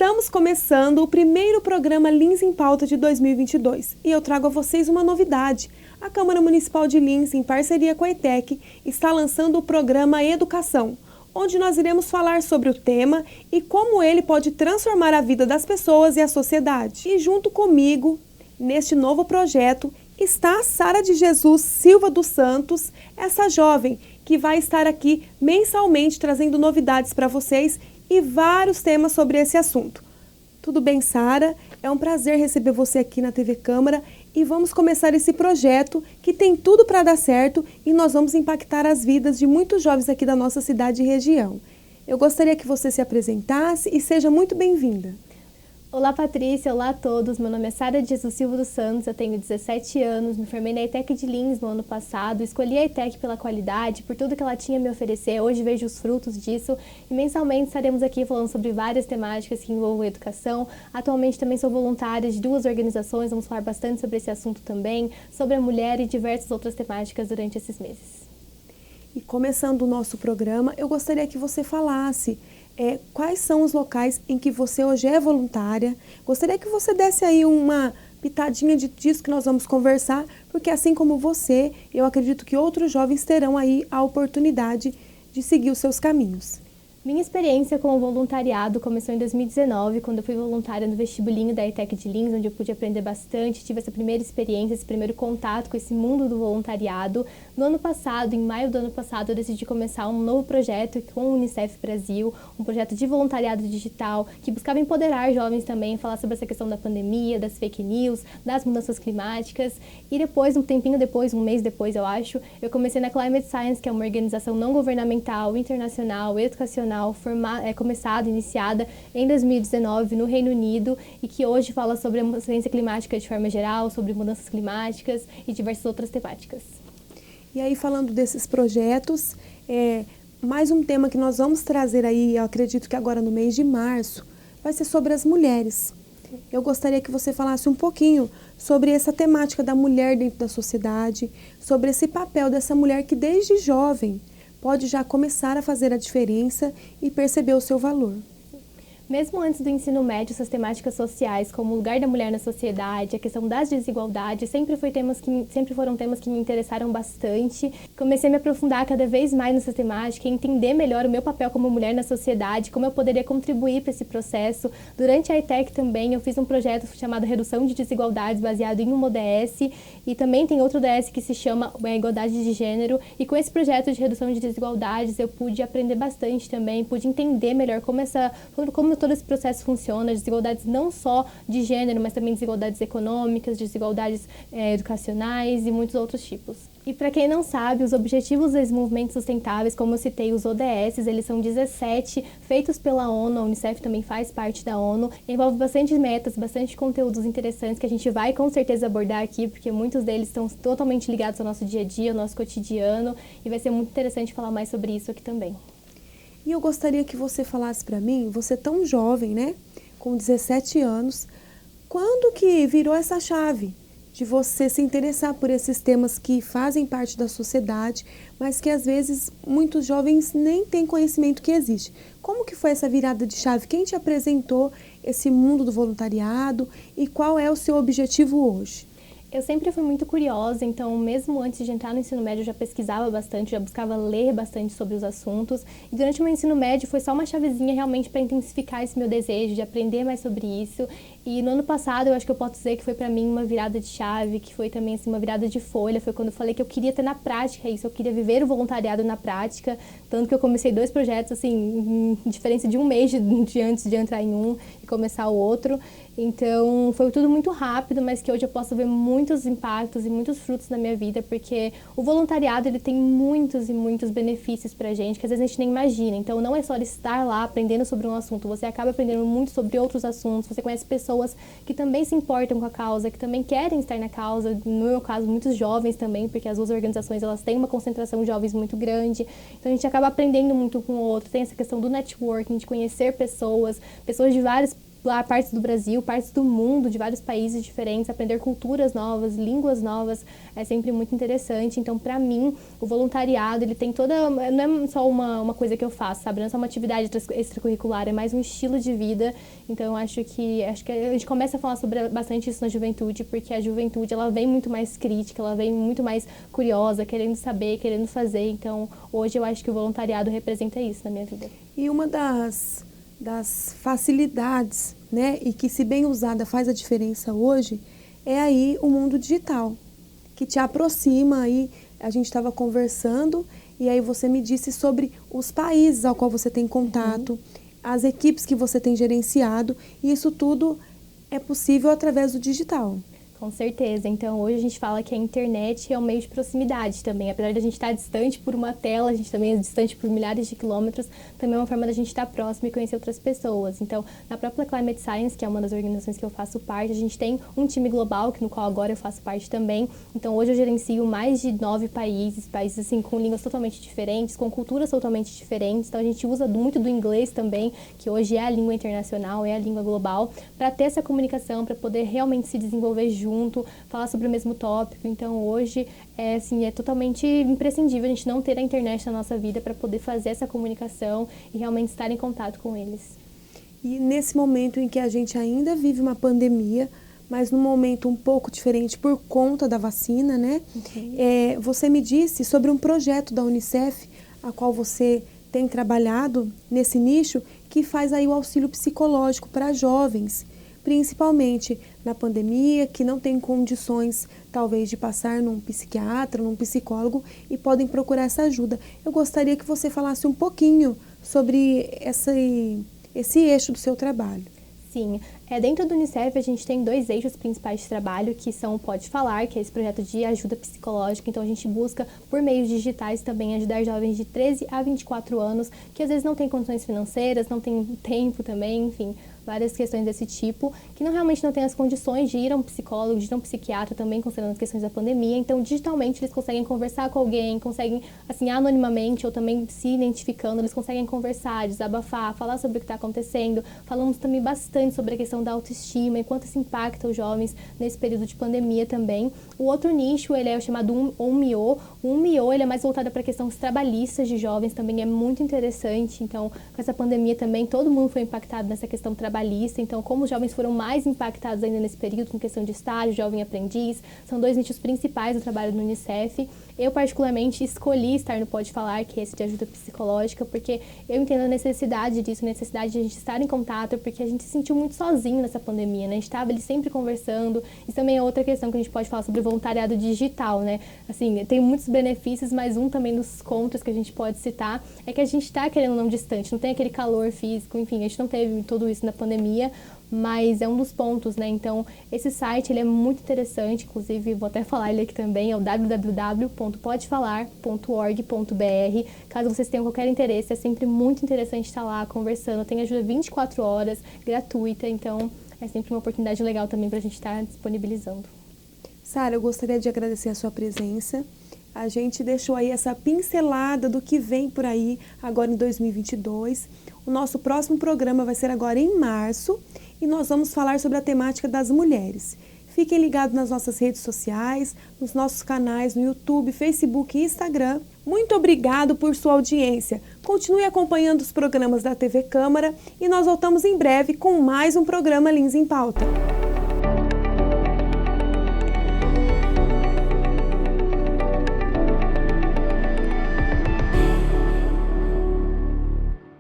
Estamos começando o primeiro programa Lins em Pauta de 2022 e eu trago a vocês uma novidade. A Câmara Municipal de Lins, em parceria com a ETEC, está lançando o programa Educação, onde nós iremos falar sobre o tema e como ele pode transformar a vida das pessoas e a sociedade. E junto comigo, neste novo projeto, está a Sara de Jesus Silva dos Santos, essa jovem que vai estar aqui mensalmente trazendo novidades para vocês e vários temas sobre esse assunto. Tudo bem, Sara? É um prazer receber você aqui na TV Câmara e vamos começar esse projeto que tem tudo para dar certo e nós vamos impactar as vidas de muitos jovens aqui da nossa cidade e região. Eu gostaria que você se apresentasse e seja muito bem-vinda. Olá, Patrícia. Olá a todos. Meu nome é Sara de Jesus Silva dos Santos, eu tenho 17 anos, me formei na ETEC de Lins no ano passado, escolhi a ETEC pela qualidade, por tudo que ela tinha a me oferecer, hoje vejo os frutos disso e mensalmente estaremos aqui falando sobre várias temáticas que envolvem educação. Atualmente também sou voluntária de 2 organizações, vamos falar bastante sobre esse assunto também, sobre a mulher e diversas outras temáticas durante esses meses. E começando o nosso programa, eu gostaria que você falasse quais são os locais em que você hoje é voluntária. Gostaria que você desse aí uma pitadinha disso que nós vamos conversar, porque assim como você, eu acredito que outros jovens terão aí a oportunidade de seguir os seus caminhos. Minha experiência com o voluntariado começou em 2019, quando eu fui voluntária no vestibulinho da ETEC de Lins, onde eu pude aprender bastante, tive essa primeira experiência, esse primeiro contato com esse mundo do voluntariado. No ano passado, em maio do ano passado, eu decidi começar um novo projeto com o Unicef Brasil, um projeto de voluntariado digital, que buscava empoderar jovens também, falar sobre essa questão da pandemia, das fake news, das mudanças climáticas. E depois, um tempinho depois, um mês depois, eu acho, eu comecei na Climate Science, que é uma organização não governamental, internacional, educacional, iniciada em 2019 no Reino Unido e que hoje fala sobre a ciência climática de forma geral, sobre mudanças climáticas e diversas outras temáticas. E aí, falando desses projetos, mais um tema que nós vamos trazer aí, eu acredito que agora no mês de março, vai ser sobre as mulheres. Eu gostaria que você falasse um pouquinho sobre essa temática da mulher dentro da sociedade, sobre esse papel dessa mulher que desde jovem pode já começar a fazer a diferença e perceber o seu valor. Mesmo antes do ensino médio, essas temáticas sociais, como o lugar da mulher na sociedade, a questão das desigualdades, sempre foram temas que me interessaram bastante. Comecei a me aprofundar cada vez mais nessa temática e entender melhor o meu papel como mulher na sociedade, como eu poderia contribuir para esse processo. Durante a ETEC também, eu fiz um projeto chamado Redução de Desigualdades, baseado em uma ODS, e também tem outro ODS que se chama Igualdade de Gênero, e com esse projeto de redução de desigualdades, eu pude aprender bastante também, pude entender melhor como todo esse processo funciona, desigualdades não só de gênero, mas também desigualdades econômicas, desigualdades educacionais e muitos outros tipos. E para quem não sabe, os Objetivos de Desenvolvimento Sustentáveis, como eu citei, os ODS, eles são 17, feitos pela ONU, a Unicef também faz parte da ONU, envolve bastante metas, bastante conteúdos interessantes que a gente vai com certeza abordar aqui, porque muitos deles estão totalmente ligados ao nosso dia a dia, ao nosso cotidiano, e vai ser muito interessante falar mais sobre isso aqui também. E eu gostaria que você falasse para mim, você tão jovem, né, com 17 anos, quando que virou essa chave de você se interessar por esses temas que fazem parte da sociedade, mas que às vezes muitos jovens nem têm conhecimento que existe? Como que foi essa virada de chave? Quem te apresentou esse mundo do voluntariado e qual é o seu objetivo hoje? Eu sempre fui muito curiosa, então mesmo antes de entrar no ensino médio eu já pesquisava bastante, já buscava ler bastante sobre os assuntos. E durante o meu ensino médio foi só uma chavezinha realmente para intensificar esse meu desejo de aprender mais sobre isso. E no ano passado eu acho que eu posso dizer que foi para mim uma virada de chave, que foi também assim, uma virada de folha. Foi quando eu falei que eu queria ter na prática isso, eu queria viver o voluntariado na prática. Tanto que eu comecei 2 projetos assim, em diferença de um mês de antes de entrar em um e começar o outro. Então, foi tudo muito rápido, mas que hoje eu posso ver muitos impactos e muitos frutos na minha vida, porque o voluntariado, ele tem muitos e muitos benefícios pra gente, que às vezes a gente nem imagina. Então, não é só estar lá aprendendo sobre um assunto, você acaba aprendendo muito sobre outros assuntos, você conhece pessoas que também se importam com a causa, que também querem estar na causa, no meu caso, muitos jovens também, porque as 2 organizações, elas têm uma concentração de jovens muito grande, então a gente acaba aprendendo muito com o outro, tem essa questão do networking, de conhecer pessoas de vários partes do Brasil, partes do mundo, de vários países diferentes, aprender culturas novas, línguas novas, é sempre muito interessante. Então, para mim, o voluntariado, ele tem toda... Não é só uma coisa que eu faço, sabe? Não é só uma atividade extracurricular, é mais um estilo de vida. Então, eu acho que a gente começa a falar sobre bastante isso na juventude, porque a juventude, ela vem muito mais crítica, ela vem muito mais curiosa, querendo saber, querendo fazer. Então, hoje eu acho que o voluntariado representa isso na minha vida. E uma das facilidades, né, e que se bem usada faz a diferença hoje, é aí o mundo digital, que te aproxima. Aí a gente estava conversando e aí você me disse sobre os países ao qual você tem contato, as equipes que você tem gerenciado, e isso tudo é possível através do digital. Com certeza. Então, hoje a gente fala que a internet é um meio de proximidade também. Apesar de a gente estar distante por uma tela, a gente também é distante por milhares de quilômetros, também é uma forma da gente estar próximo e conhecer outras pessoas. Então, na própria Climate Science, que é uma das organizações que eu faço parte, a gente tem um time global, no qual agora eu faço parte também. Então, hoje eu gerencio mais de 9 países assim, com línguas totalmente diferentes, com culturas totalmente diferentes. Então, a gente usa muito do inglês também, que hoje é a língua internacional, é a língua global, para ter essa comunicação, para poder realmente se desenvolver junto, falar sobre o mesmo tópico. Então, hoje, é totalmente imprescindível a gente não ter a internet na nossa vida para poder fazer essa comunicação e realmente estar em contato com eles. E nesse momento em que a gente ainda vive uma pandemia, mas num momento um pouco diferente por conta da vacina, né? Você me disse sobre um projeto da Unicef, a qual você tem trabalhado nesse nicho, que faz aí o auxílio psicológico para jovens, principalmente na pandemia, que não tem condições, talvez, de passar num psiquiatra, num psicólogo, e podem procurar essa ajuda. Eu gostaria que você falasse um pouquinho sobre esse eixo do seu trabalho. Sim, dentro do Unicef a gente tem 2 eixos principais de trabalho, que são o Pode Falar, que é esse projeto de ajuda psicológica. Então a gente busca, por meios digitais também, ajudar jovens de 13 a 24 anos, que às vezes não têm condições financeiras, não têm tempo também, enfim, várias questões desse tipo, que realmente não têm as condições de ir a um psicólogo, de ir a um psiquiatra também, considerando as questões da pandemia. Então, digitalmente, eles conseguem conversar com alguém, conseguem, assim, anonimamente, ou também se identificando, eles conseguem conversar, desabafar, falar sobre o que está acontecendo. Falamos também bastante sobre a questão da autoestima e quanto isso impacta os jovens nesse período de pandemia também. O outro nicho, ele é o chamado UMIO. O UMIO, ele é mais voltado para questões trabalhistas de jovens, também é muito interessante. Então, com essa pandemia também, todo mundo foi impactado nessa questão trabalhista. Então, como os jovens foram mais impactados ainda nesse período, com questão de estágio, jovem aprendiz, são 2 nichos principais do trabalho do Unicef. Eu, particularmente, escolhi estar no Pode Falar, que é esse de ajuda psicológica, porque eu entendo a necessidade disso, a necessidade de a gente estar em contato, porque a gente se sentiu muito sozinho nessa pandemia, né? A gente estava ali sempre conversando. Isso também é outra questão que a gente pode falar sobre voluntariado digital, né? Assim, tem muitos benefícios, mas um também dos contras que a gente pode citar é que a gente está querendo não distante, não tem aquele calor físico, enfim, a gente não teve tudo isso na pandemia, mas é um dos pontos, né? Então, esse site, ele é muito interessante, inclusive, vou até falar ele aqui também, é o www.podefalar.org.br. Caso vocês tenham qualquer interesse, é sempre muito interessante estar lá conversando, tem ajuda 24 horas, gratuita, então é sempre uma oportunidade legal também para a gente estar disponibilizando. Sara, eu gostaria de agradecer a sua presença. A gente deixou aí essa pincelada do que vem por aí agora em 2022. O nosso próximo programa vai ser agora em março e nós vamos falar sobre a temática das mulheres. Fiquem ligados nas nossas redes sociais, nos nossos canais no YouTube, Facebook e Instagram. Muito obrigado por sua audiência. Continue acompanhando os programas da TV Câmara e nós voltamos em breve com mais um programa Lins em Pauta.